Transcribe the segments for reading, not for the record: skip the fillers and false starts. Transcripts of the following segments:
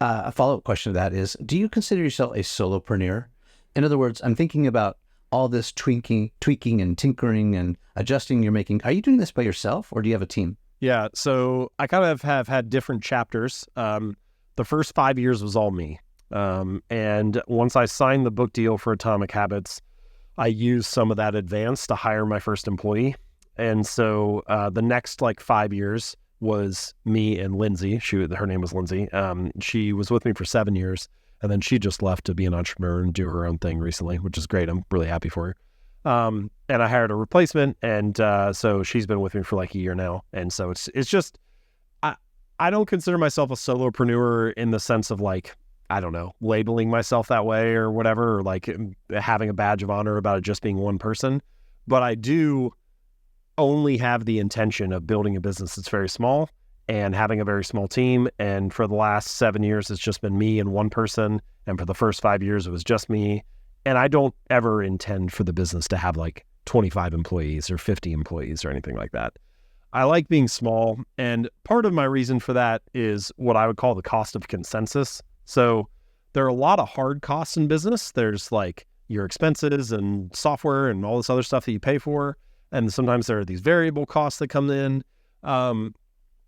A follow-up question to that is, do you consider yourself a solopreneur? In other words, I'm thinking about all this tweaking and tinkering and adjusting you're making. Are you doing this by yourself or do you have a team? Yeah, so I kind of have had different chapters. The first 5 years was all me. And once I signed the book deal for Atomic Habits, I used some of that advance to hire my first employee. And so the next 5 years was me and Lindsay. Her name was Lindsay. She was with me for 7 years, and then she just left to be an entrepreneur and do her own thing recently, which is great. I'm really happy for her. And I hired a replacement, and so she's been with me for a year now. And so it's just, I don't consider myself a solopreneur in the sense of I don't know, labeling myself that way or whatever, or having a badge of honor about it just being one person. But I do only have the intention of building a business that's very small and having a very small team. And for the last 7 years, it's just been me and one person. And for the first 5 years, it was just me. And I don't ever intend for the business to have 25 employees or 50 employees or anything like that. I like being small. And part of my reason for that is what I would call the cost of consensus. So there are a lot of hard costs in business. There's your expenses and software and all this other stuff that you pay for. And sometimes there are these variable costs that come in. And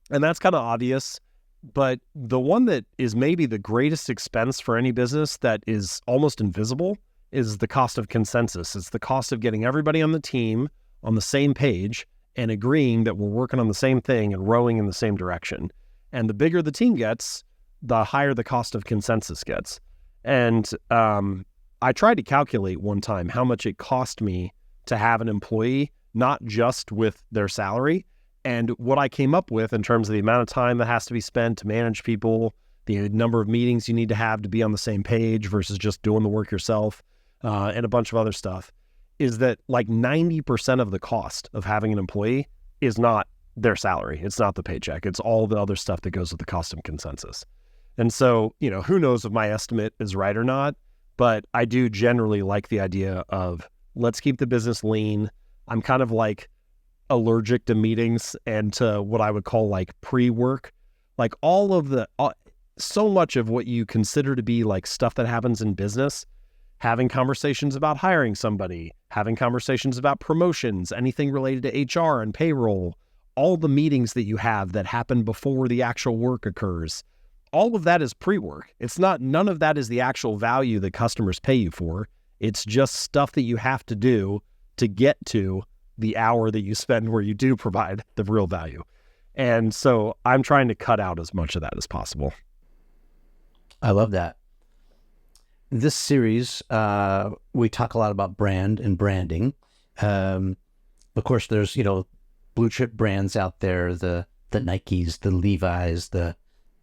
that's kind of obvious. But the one that is maybe the greatest expense for any business that is almost invisible is the cost of consensus. It's the cost of getting everybody on the team on the same page and agreeing that we're working on the same thing and rowing in the same direction. And the bigger the team gets, the higher the cost of consensus gets. And I tried to calculate one time how much it cost me to have an employee, not just with their salary. And what I came up with in terms of the amount of time that has to be spent to manage people, the number of meetings you need to have to be on the same page versus just doing the work yourself, and a bunch of other stuff, is that 90% of the cost of having an employee is not their salary. It's not the paycheck. It's all the other stuff that goes with the cost of consensus. And so, who knows if my estimate is right or not, but I do generally like the idea of let's keep the business lean. I'm kind of allergic to meetings and to what I would call pre-work. All of so much of what you consider to be stuff that happens in business, having conversations about hiring somebody, having conversations about promotions, anything related to HR and payroll, all the meetings that you have that happen before the actual work occurs. All of that is pre-work. None of that is the actual value that customers pay you for. It's just stuff that you have to do to get to the hour that you spend where you do provide the real value. And so I'm trying to cut out as much of that as possible. I love that. This series, we talk a lot about brand and branding. Of course, there's, blue chip brands out there, the Nikes, the Levi's, the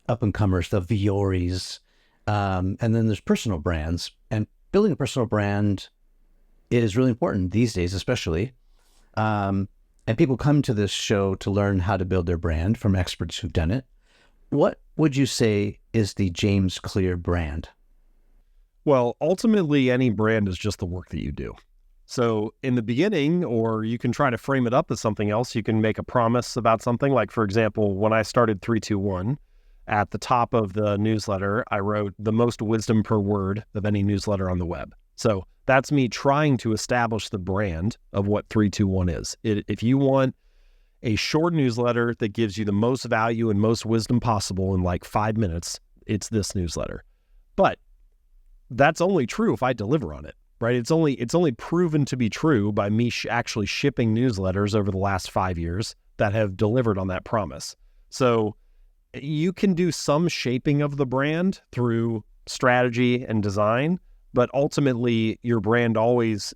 up-and-comers, the Vioris, and then there's personal brands. And building a personal brand is really important these days, especially. And people come to this show to learn how to build their brand from experts who've done it. What would you say is the James Clear brand? Well, ultimately, any brand is just the work that you do. So in the beginning, or you can try to frame it up as something else, you can make a promise about something. For example, when I started 321, at the top of the newsletter, I wrote the most wisdom per word of any newsletter on the web. So that's me trying to establish the brand of what 321 is. If you want a short newsletter that gives you the most value and most wisdom possible in 5 minutes, it's this newsletter. But that's only true if I deliver on it, right? It's only proven to be true by me actually shipping newsletters over the last 5 years that have delivered on that promise. So you can do some shaping of the brand through strategy and design, but ultimately your brand always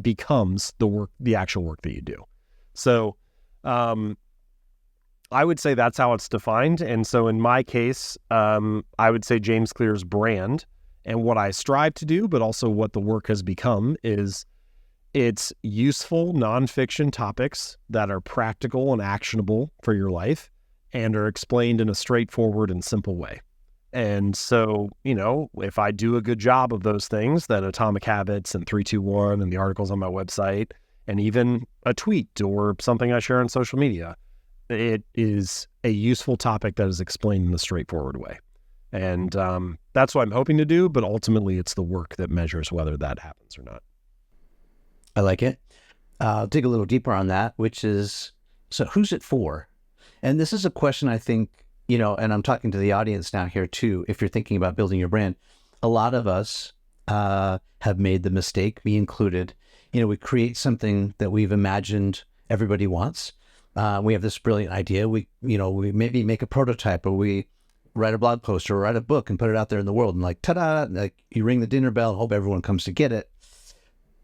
becomes the actual work that you do. So I would say that's how it's defined. And so in my case, I would say James Clear's brand and what I strive to do, but also what the work has become, is it's useful nonfiction topics that are practical and actionable for your life and are explained in a straightforward and simple way. And so, if I do a good job of those things, that Atomic Habits and 321 and the articles on my website, and even a tweet or something I share on social media, it is a useful topic that is explained in a straightforward way. And that's what I'm hoping to do, but ultimately it's the work that measures whether that happens or not. I like it. I'll dig a little deeper on that, which is, so who's it for? And this is a question I think, and I'm talking to the audience now here too, if you're thinking about building your brand, a lot of us have made the mistake, me included. We create something that we've imagined everybody wants. We have this brilliant idea. We maybe make a prototype, or we write a blog post or write a book and put it out there in the world, and like, ta-da, like you ring the dinner bell and hope everyone comes to get it.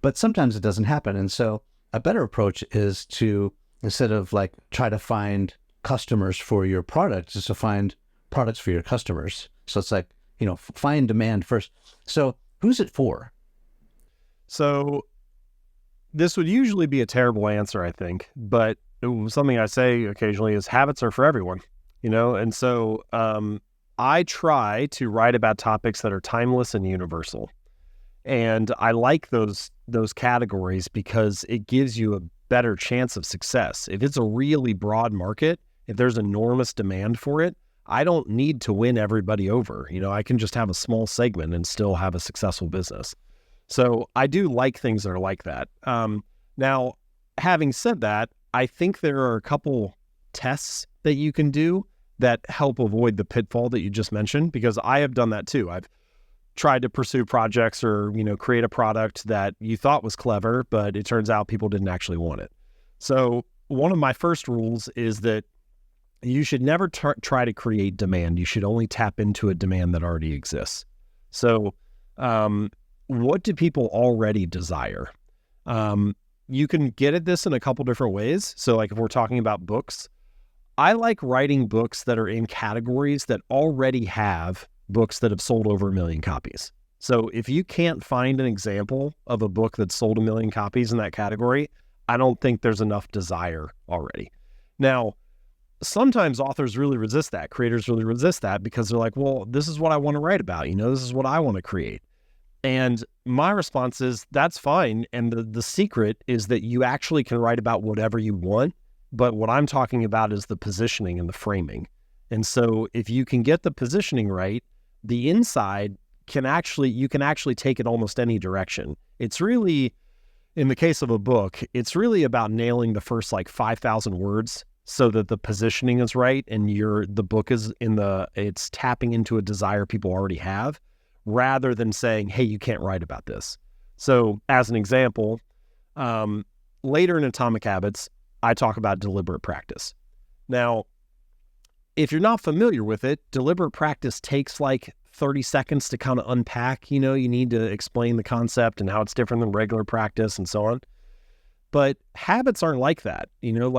But sometimes it doesn't happen. And so a better approach is to, instead of like try to find customers for your product, is to find products for your customers. So it's like, find demand first. So who's it for? So this would usually be a terrible answer, I think, but something I say occasionally is habits are for everyone, and so I try to write about topics that are timeless and universal. And I like those categories because it gives you a better chance of success. If it's a really broad market, if there's enormous demand for it, I don't need to win everybody over. I can just have a small segment and still have a successful business. So I do like things that are like that. Now, having said that, I think there are a couple tests that you can do that help avoid the pitfall that you just mentioned, because I have done that too. I've tried to pursue projects or, create a product that you thought was clever, but it turns out people didn't actually want it. So one of my first rules is that you should never try to create demand. You should only tap into a demand that already exists. So what do people already desire? You can get at this in a couple different ways. So like if we're talking about books, I like writing books that are in categories that already have books that have sold over 1 million copies. So if you can't find an example of a book that sold 1 million copies in that category, I don't think there's enough desire already. Now, sometimes authors really resist that. Creators really resist that because they're like, well, this is what I want to write about. This is what I want to create. And my response is, that's fine. And the secret is that you actually can write about whatever you want. But what I'm talking about is the positioning and the framing. And so if you can get the positioning right, the inside you can actually take it almost any direction. It's really, in the case of a book, it's really about nailing the first 5,000 words so that the positioning is right and the book is it's tapping into a desire people already have, rather than saying, hey, you can't write about this. So as an example, later in Atomic Habits, I talk about deliberate practice. Now, if you're not familiar with it, deliberate practice takes 30 seconds to kind of unpack. You need to explain the concept and how it's different than regular practice and so on. But habits aren't like that.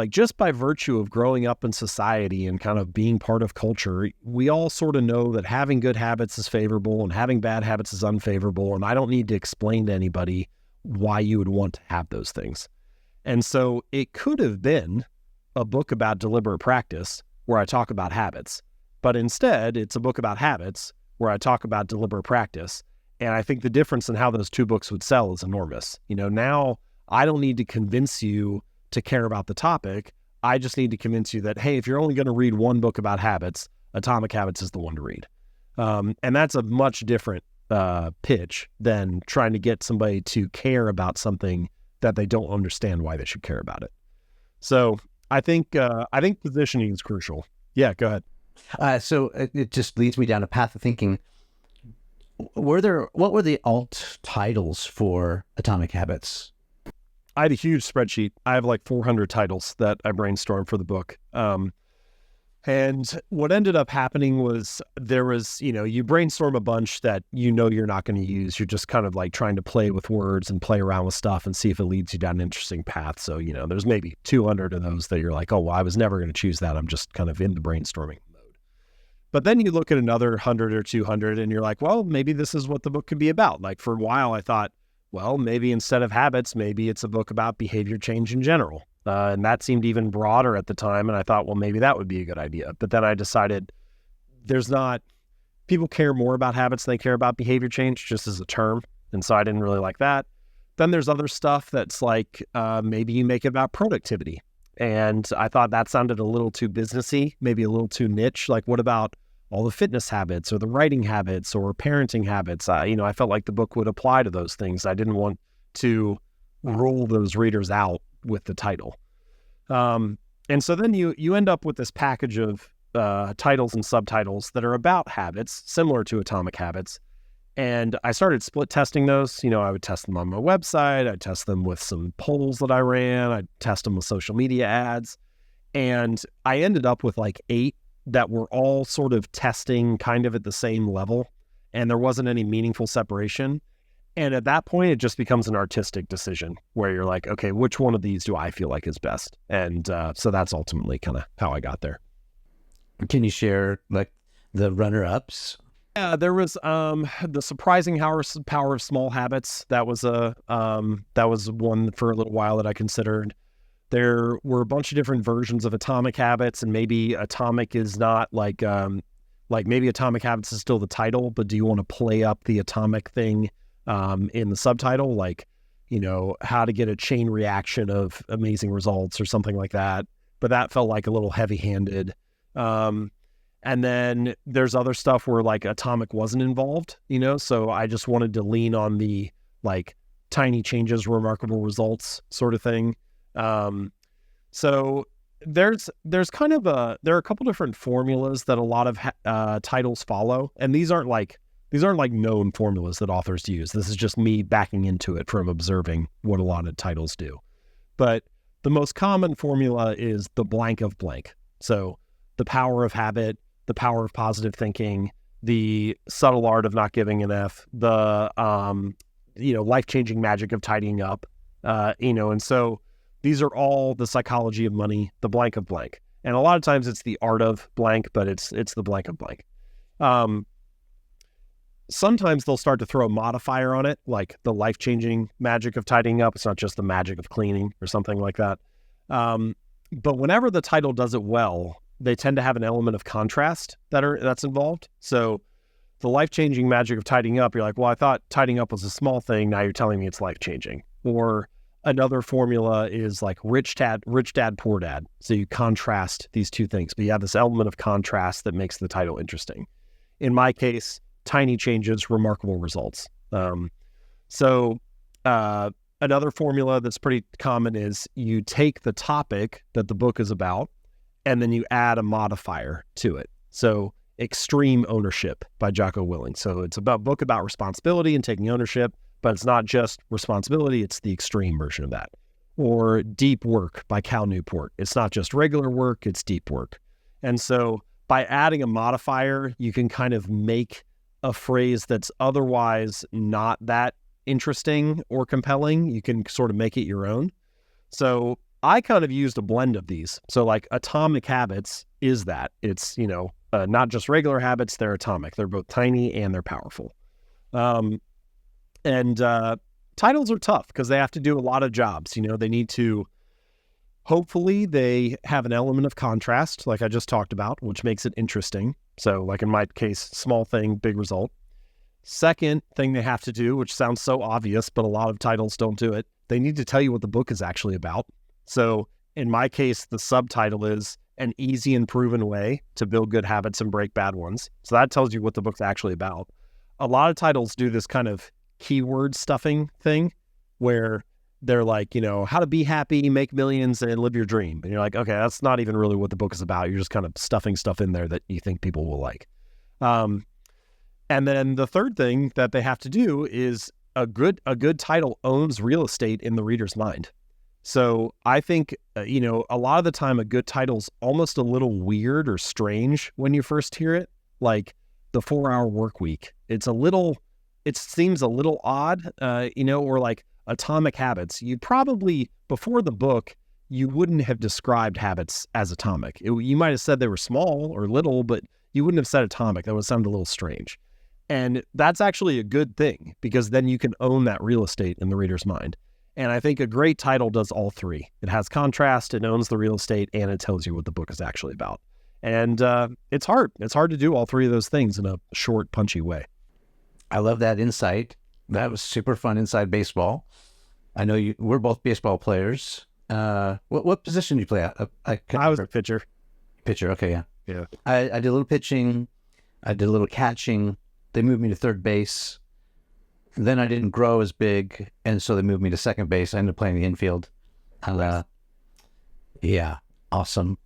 Just by virtue of growing up in society and kind of being part of culture, we all sort of know that having good habits is favorable and having bad habits is unfavorable. And I don't need to explain to anybody why you would want to have those things. And so it could have been a book about deliberate practice where I talk about habits, but instead it's a book about habits where I talk about deliberate practice. And I think the difference in how those two books would sell is enormous. Now I don't need to convince you to care about the topic. I just need to convince you that, hey, if you're only going to read one book about habits, Atomic Habits is the one to read. And that's a much different pitch than trying to get somebody to care about something that they don't understand why they should care about it. So I think positioning is crucial. Yeah, go ahead. So it just leads me down a path of thinking. What were the alt titles for Atomic Habits? I had a huge spreadsheet. I have 400 titles that I brainstormed for the book. And what ended up happening was there was, you brainstorm a bunch that you're not going to use. You're just kind of trying to play with words and play around with stuff and see if it leads you down an interesting path. So, there's maybe 200 of those that you're like, oh, well, I was never going to choose that. I'm just kind of in the brainstorming mode. But then you look at another 100 or 200 and you're like, well, maybe this is what the book could be about. For a while, I thought, well, maybe instead of habits, maybe it's a book about behavior change in general. And that seemed even broader at the time. And I thought, well, maybe that would be a good idea. But then I decided people care more about habits than they care about behavior change, just as a term. And so I didn't really like that. Then there's other stuff that's maybe you make it about productivity. And I thought that sounded a little too businessy, maybe a little too niche. Like, what about all the fitness habits or the writing habits or parenting habits? I felt like the book would apply to those things. I didn't want to rule those readers out with the title. And so then you end up with this package of titles and subtitles that are about habits, similar to Atomic Habits. And I started split testing those. I would test them on my website. I'd test them with some polls that I ran. I'd test them with social media ads. And I ended up with like 8 that were all sort of testing kind of at the same level. And there wasn't any meaningful separation. And at that point, it just becomes an artistic decision where you're like, okay, which one of these do I feel like is best? And so that's ultimately kind of how I got there. Can you share like the runner-ups? Yeah, there was the Surprising Power of Small Habits. That was one for a little while that I considered. There were a bunch of different versions of Atomic Habits, and maybe Atomic is not like maybe Atomic Habits is still the title, but do you want to play up the atomic thing in the subtitle, like how to get a chain reaction of amazing results or something like that? But that felt like a little heavy-handed. And then there's other stuff where like Atomic wasn't involved, so I just wanted to lean on the like tiny changes, remarkable results sort of thing. So there's kind of there are a couple different formulas that a lot of titles follow. And these aren't like known formulas that authors use. This is just me backing into it from observing what a lot of titles do. But the most common formula is the blank of blank. So the power of habit, the power of positive thinking, the subtle art of not giving an F, the, life-changing magic of tidying up, and so these are all the psychology of money, the blank of blank. And a lot of times it's the art of blank, but it's the blank of blank. Sometimes they'll start to throw a modifier on it, like the life-changing magic of tidying up. It's not just the magic of cleaning or something like that. But whenever the title does it well, they tend to have an element of contrast that's involved. So the life-changing magic of tidying up, you're like, well, I thought tidying up was a small thing. Now you're telling me it's life-changing. Or another formula is like rich dad, poor dad. So you contrast these two things, but you have this element of contrast that makes the title interesting. In my case, tiny changes, remarkable results. Another formula that's pretty common is you take the topic that the book is about, and then you add a modifier to it. So Extreme Ownership by Jocko Willink. So it's a book about responsibility and taking ownership, but it's not just responsibility, it's the extreme version of that. Or Deep Work by Cal Newport. It's not just regular work, it's deep work. And so by adding a modifier, you can kind of make a phrase that's otherwise not that interesting or compelling. You can sort of make it your own. So I kind of used a blend of these. So like Atomic Habits is that. It's, not just regular habits, they're atomic. They're both tiny and they're powerful. Titles are tough because they have to do a lot of jobs. They need to, hopefully they have an element of contrast, like I just talked about, which makes it interesting. So like in my case, small thing, big result. Second thing they have to do, which sounds so obvious, but a lot of titles don't do it, they need to tell you what the book is actually about. So in my case, the subtitle is An Easy and Proven Way to Build Good Habits and Break Bad Ones. So that tells you what the book's actually about. A lot of titles do this kind of keyword stuffing thing where they're like, how to be happy, make millions, and live your dream. And you're like, okay, that's not even really what the book is about. You're just kind of stuffing stuff in there that you think people will like. And then the third thing that they have to do is a good title owns real estate in the reader's mind. So I think, a lot of the time a good title's almost a little weird or strange when you first hear it, like The 4-Hour Workweek. It seems a little odd, or like Atomic Habits. You probably, before the book, you wouldn't have described habits as atomic. You might have said they were small or little, but you wouldn't have said atomic. That would sound a little strange. And that's actually a good thing because then you can own that real estate in the reader's mind. And I think a great title does all three. It has contrast, it owns the real estate, and it tells you what the book is actually about. And it's hard. It's hard to do all three of those things in a short, punchy way. I love that insight. That was super fun inside baseball. I know we're both baseball players. What position do you play at? I was a pitcher. Pitcher. Okay, yeah. Yeah. I did a little pitching. I did a little catching. They moved me to third base. Then I didn't grow as big, and so they moved me to second base. I ended up playing the infield. Yeah, awesome.